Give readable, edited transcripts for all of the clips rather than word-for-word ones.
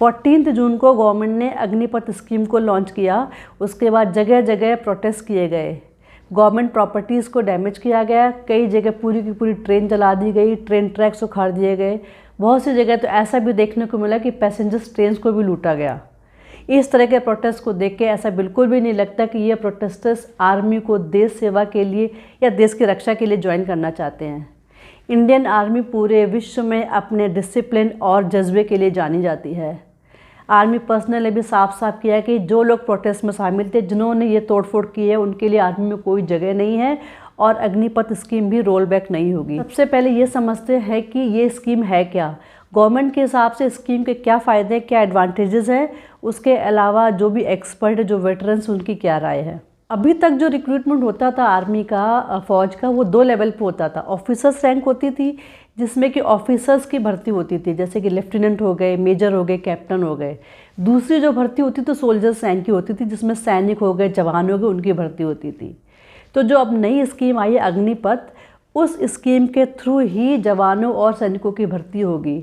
14 जून को गवर्नमेंट ने अग्निपथ स्कीम को लॉन्च किया। उसके बाद जगह जगह प्रोटेस्ट किए गए, गवर्नमेंट प्रॉपर्टीज़ को डैमेज किया गया, कई जगह पूरी की पूरी ट्रेन जला दी गई, ट्रेन ट्रैक्स उखाड़ दिए गए। बहुत सी जगह तो ऐसा भी देखने को मिला कि पैसेंजर्स ट्रेन को भी लूटा गया। इस तरह के प्रोटेस्ट को देख के ऐसा बिल्कुल भी नहीं लगता कि ये प्रोटेस्टर्स आर्मी को देश सेवा के लिए या देश की रक्षा के लिए ज्वाइन करना चाहते हैं। इंडियन आर्मी पूरे विश्व में अपने डिसिप्लिन और जज्बे के लिए जानी जाती है। आर्मी पर्सनल ने भी साफ साफ किया कि जो लोग प्रोटेस्ट में शामिल थे, जिन्होंने ये तोड़फोड़ की है, उनके लिए आर्मी में कोई जगह नहीं है और अग्निपथ स्कीम भी रोल बैक नहीं होगी। सबसे पहले ये समझते हैं कि ये स्कीम है क्या, गवर्नमेंट के हिसाब से स्कीम के क्या फ़ायदे, क्या एडवांटेजेस हैं, उसके अलावा जो भी एक्सपर्ट है, जो वेटरन्स, उनकी क्या राय है। अभी तक जो रिक्रूटमेंट होता था आर्मी का, फ़ौज का, वो 2 लेवल पे होता था। ऑफिसर्स रैंक होती थी जिसमें कि ऑफिसर्स की भर्ती होती थी, जैसे कि लेफ्टिनेंट हो गए, मेजर हो गए, कैप्टन हो गए। दूसरी जो भर्ती होती तो सोल्जर्स रैंक की होती थी, जिसमें सैनिक हो गए, जवान हो गए, उनकी भर्ती होती थी। तो जो अब नई स्कीम आई है अग्निपथ, उस स्कीम के थ्रू ही जवानों और सैनिकों की भर्ती होगी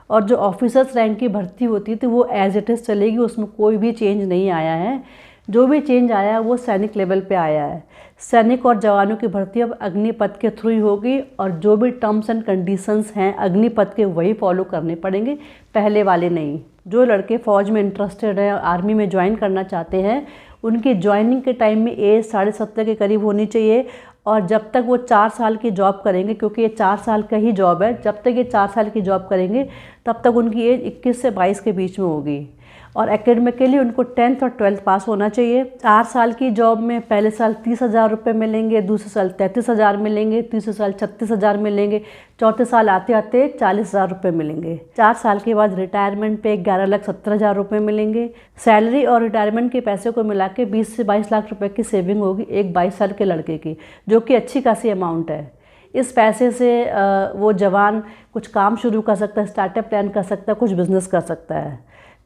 और जो ऑफिसर्स रैंक की भर्ती होती थी वो एज इट इज़ चलेगी, उसमें कोई भी चेंज नहीं आया है। जो भी चेंज आया है वो सैनिक लेवल पे आया है। सैनिक और जवानों की भर्ती अब अग्निपथ के थ्रू ही होगी और जो भी टर्म्स एंड कंडीशंस हैं अग्निपथ के वही फॉलो करने पड़ेंगे, पहले वाले नहीं। जो लड़के फ़ौज में इंटरेस्टेड हैं, आर्मी में ज्वाइन करना चाहते हैं, उनकी ज्वाइनिंग के टाइम में एज 17.5 के करीब होनी चाहिए और जब तक वो 4 साल की जॉब करेंगे, क्योंकि ये 4 साल का ही जॉब है, जब तक ये 4 साल की जॉब करेंगे तब तक उनकी एज 21 से 22 के बीच में होगी। और एकेडमिकली उनको 10th और 12th पास होना चाहिए। 4 साल की जॉब में पहले साल 30,000 रुपये मिलेंगे, दूसरे साल 33,000 मिलेंगे, तीसरे साल 36,000 मिलेंगे, चौथे साल आते आते 40,000 रुपये मिलेंगे। 4 साल के बाद रिटायरमेंट पे 11,70,000 रुपये मिलेंगे। सैलरी और रिटायरमेंट के पैसे को मिला के 20 से 22 लाख रुपये की सेविंग होगी एक 22 साल के लड़के की, जो कि अच्छी खासी अमाउंट है। इस पैसे से वो जवान कुछ काम शुरू कर सकता है, स्टार्टअप प्लान कर सकता है, कुछ बिजनेस कर सकता है।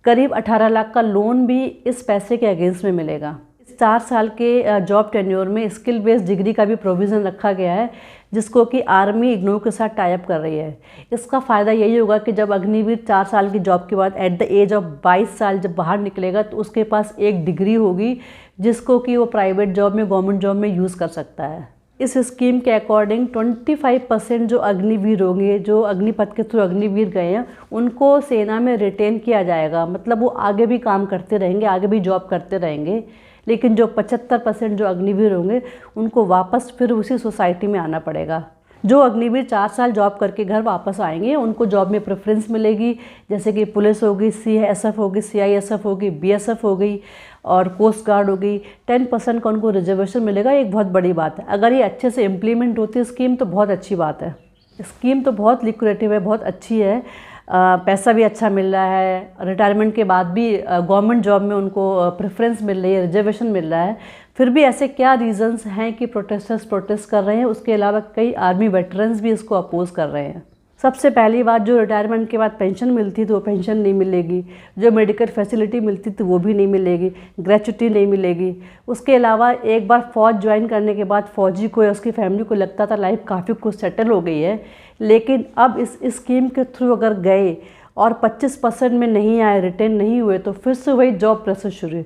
करीब 18 लाख का लोन भी इस पैसे के अगेंस्ट में मिलेगा। इस 4 साल के जॉब टेन्योर में स्किल बेस्ड डिग्री का भी प्रोविज़न रखा गया है, जिसको कि आर्मी इग्नू के साथ टाई अप कर रही है। इसका फ़ायदा यही होगा कि जब अग्निवीर 4 साल की जॉब के बाद एट द एज ऑफ 22 साल जब बाहर निकलेगा तो उसके पास एक डिग्री होगी, जिसको कि वो प्राइवेट जॉब में, गवर्नमेंट जॉब में यूज़ कर सकता है। इस स्कीम के अकॉर्डिंग 25% जो अग्निवीर होंगे, जो अग्निपथ के थ्रू अग्निवीर गए हैं, उनको सेना में रिटेन किया जाएगा। मतलब वो आगे भी काम करते रहेंगे, आगे भी जॉब करते रहेंगे। लेकिन जो 75% जो अग्निवीर होंगे उनको वापस फिर उसी सोसाइटी में आना पड़ेगा। जो अग्निवीर 4 साल जॉब करके घर वापस आएंगे उनको जॉब में प्रेफरेंस मिलेगी, जैसे कि पुलिस होगी, CSF होगी, CISF होगी, BSF हो गई और कोस्ट गार्ड होगी। 10% का उनको रिजर्वेशन मिलेगा। एक बहुत बड़ी बात है। अगर ये अच्छे से इम्प्लीमेंट होती है स्कीम तो बहुत अच्छी बात है। स्कीम तो बहुत लिक्रेटिव है, बहुत अच्छी है। पैसा भी अच्छा मिल रहा है, रिटायरमेंट के बाद भी गवर्नमेंट जॉब में उनको प्रेफरेंस मिल रही है, रिजर्वेशन मिल रहा है। फिर भी ऐसे क्या रीजंस हैं कि प्रोटेस्टर्स प्रोटेस्ट कर रहे हैं? उसके अलावा कई आर्मी वेटरन्स भी इसको अपोज कर रहे हैं। सबसे पहली बात, जो रिटायरमेंट के बाद पेंशन मिलती थी वो पेंशन नहीं मिलेगी, जो मेडिकल फैसिलिटी मिलती थी वो भी नहीं मिलेगी, ग्रेच्युटी नहीं मिलेगी। उसके अलावा एक बार फ़ौज ज्वाइन करने के बाद फ़ौजी को या उसकी फैमिली को लगता था लाइफ काफ़ी कुछ सेटल हो गई है, लेकिन अब इस स्कीम के थ्रू अगर गए और 25% में नहीं आए, रिटेन नहीं हुए, तो फिर से वही जॉब प्रेशर शुरू।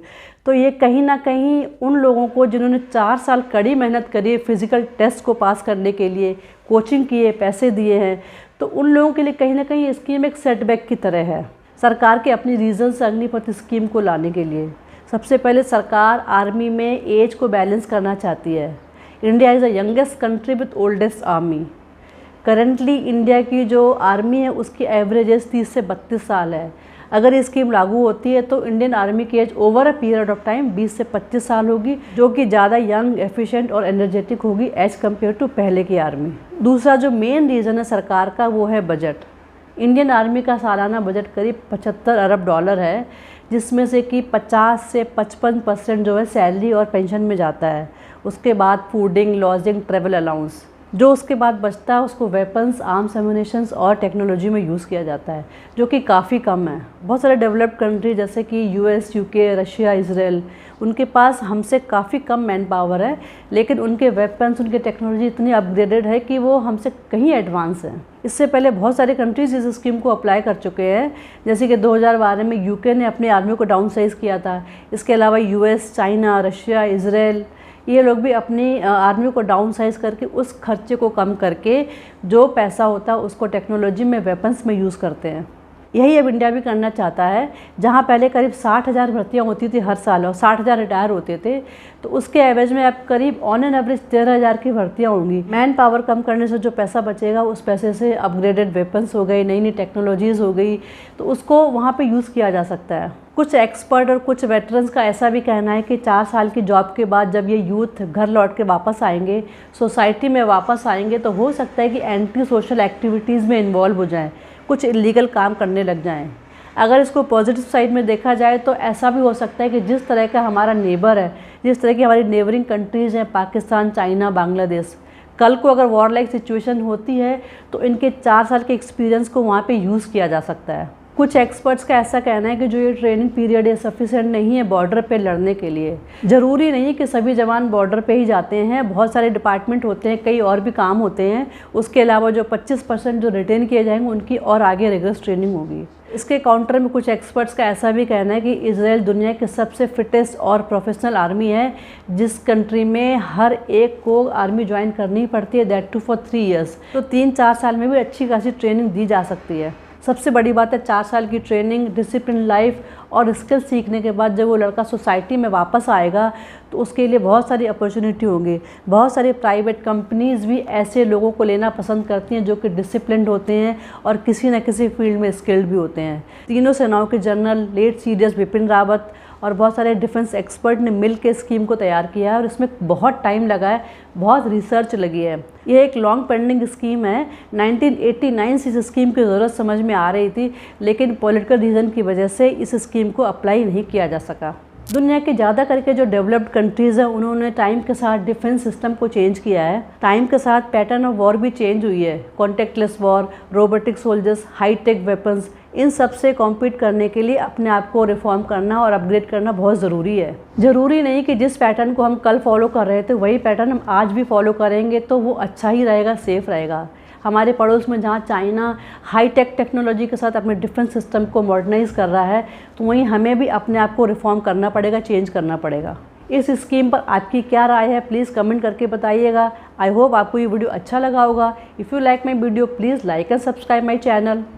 तो ये कहीं ना कहीं उन लोगों को जिन्होंने 4 साल कड़ी मेहनत करी है फिज़िकल टेस्ट को पास करने के लिए, कोचिंग किए, पैसे दिए हैं, तो उन लोगों के लिए कहीं ना कहीं ये स्कीम एक सेटबैक की तरह है। सरकार के अपनी रीजंस अग्निपथ स्कीम को लाने के लिए, सबसे पहले सरकार आर्मी में एज को बैलेंस करना चाहती है। India is the youngest country with oldest army. Currently India की जो आर्मी है उसकी एवरेज एज 30 से 32 साल है। अगर ये स्कीम लागू होती है तो इंडियन आर्मी की age over a period of time 20 से 25 साल होगी, जो कि ज़्यादा यंग, एफिशिएंट और एनर्जेटिक होगी एज कम्पेयर टू पहले की आर्मी। दूसरा जो मेन रीज़न है सरकार का वो है बजट। इंडियन आर्मी का सालाना बजट करीब $75 अरब है, जिसमें से कि 50 से 55% जो है सैलरी और पेंशन में जाता है। उसके बाद फूडिंग, लॉजिंग, ट्रेवल अलाउंस। जो उसके बाद बचता है उसको वेपन्स, आर्म्स, एम्यूनेशंस और टेक्नोलॉजी में यूज़ किया जाता है, जो कि काफ़ी कम है। बहुत सारे डेवलप्ड कंट्री जैसे कि यूएस, यूके, रशिया, इजराइल, उनके पास हमसे काफ़ी कम मैन पावर है, लेकिन उनके वेपन्स, उनकी टेक्नोलॉजी इतनी अपग्रेडेड है कि वो हमसे कहीं एडवांस है। इससे पहले बहुत सारे कंट्रीज़ इस स्कीम को अप्लाई कर चुके हैं, जैसे कि 2012 में यूके ने अपनी आर्मी को डाउन साइज़ किया था। इसके अलावा यूएस, चाइना, रशिया, इजराइल, ये लोग भी अपनी आर्मी को डाउन साइज करके उस खर्चे को कम करके जो पैसा होता है उसको टेक्नोलॉजी में, वेपन्स में यूज़ करते हैं। यही अब इंडिया भी करना चाहता है। जहाँ पहले करीब 60,000 भर्तियाँ होती थी हर साल और 60,000 रिटायर होते थे, तो उसके एवरेज में अब करीब ऑन एन एवरेज 13,000 की भर्तियाँ होंगी। मैन पावर कम करने से जो पैसा बचेगा उस पैसे से अपग्रेडेड वेपन्स हो गई, नई नई टेक्नोलॉजीज़ हो गई, तो उसको वहाँ पे यूज़ किया जा सकता है। कुछ एक्सपर्ट और कुछ वेटरन्स का ऐसा भी कहना है कि 4 साल की जॉब के बाद जब ये यूथ घर लौट के वापस आएंगे, सोसाइटी में वापस आएंगे, तो हो सकता है कि एंटी सोशल एक्टिविटीज़ में इन्वॉल्व हो जाएं, कुछ इलीगल काम करने लग जाएं। अगर इसको पॉजिटिव साइड में देखा जाए तो ऐसा भी हो सकता है कि जिस तरह का हमारा नेबर है, जिस तरह की हमारी नेबरिंग कंट्रीज़ हैं, पाकिस्तान, चाइना, बांग्लादेश, कल को अगर वॉर लाइक सिचुएशन होती है तो इनके 4 साल के एक्सपीरियंस को वहाँ पे यूज़ किया जा सकता है। कुछ एक्सपर्ट्स का ऐसा कहना है कि जो ये ट्रेनिंग पीरियड है सफिशिएंट नहीं है बॉर्डर पे लड़ने के लिए। ज़रूरी नहीं कि सभी जवान बॉर्डर पे ही जाते हैं, बहुत सारे डिपार्टमेंट होते हैं, कई और भी काम होते हैं। उसके अलावा जो 25% जो रिटेन किए जाएंगे उनकी और आगे रिगरस ट्रेनिंग होगी। इसके काउंटर में कुछ एक्सपर्ट्स का ऐसा भी कहना है कि इजराइल दुनिया की सबसे फिटेस्ट और प्रोफेशनल आर्मी है, जिस कंट्री में हर एक को आर्मी ज्वाइन करनी पड़ती है, दैट टू फॉर 3 ईयर्स। तो 3-4 साल में भी अच्छी खासी ट्रेनिंग दी जा सकती है। सबसे बड़ी बात है 4 साल की ट्रेनिंग, डिसिप्लिन लाइफ और स्किल सीखने के बाद जब वो लड़का सोसाइटी में वापस आएगा तो उसके लिए बहुत सारी अपॉर्चुनिटी होंगी। बहुत सारी प्राइवेट कंपनीज़ भी ऐसे लोगों को लेना पसंद करती हैं जो कि डिसिप्लिन्ड होते हैं और किसी न किसी फील्ड में स्किल्ड भी होते हैं। तीनों सेनाओं के general, late CDS Bipin Rawat और बहुत सारे डिफेंस एक्सपर्ट ने मिल के स्कीम को तैयार किया है और इसमें बहुत टाइम लगा है, बहुत रिसर्च लगी है। ये एक लॉन्ग पेंडिंग स्कीम है। 1989 से इस स्कीम की ज़रूरत समझ में आ रही थी, लेकिन पॉलिटिकल रीज़न की वजह से इस स्कीम को अप्लाई नहीं किया जा सका। दुनिया के ज़्यादा करके जो डेवलप्ड कंट्रीज़ हैं उन्होंने टाइम के साथ डिफेंस सिस्टम को चेंज किया है। टाइम के साथ पैटर्न ऑफ वॉर भी चेंज हुई है। Contactless war, robotic soldiers, hi-tech weapons, इन सब से कॉम्पीट करने के लिए अपने आप को रिफॉर्म करना और अपग्रेड करना बहुत ज़रूरी है। ज़रूरी नहीं कि जिस पैटर्न को हम कल फॉलो कर रहे थे वही पैटर्न हम आज भी फॉलो करेंगे तो वो अच्छा ही रहेगा, सेफ़ रहेगा। हमारे पड़ोस में जहाँ चाइना हाईटेक टेक्नोलॉजी के साथ अपने डिफेंस सिस्टम को मॉडर्नाइज़ कर रहा है, तो वहीं हमें भी अपने आप को रिफॉर्म करना पड़ेगा, चेंज करना पड़ेगा। इस स्कीम पर आपकी क्या राय है प्लीज़ कमेंट करके बताइएगा। आई होप आपको ये वीडियो अच्छा लगा होगा। If you like my video please like and subscribe my channel.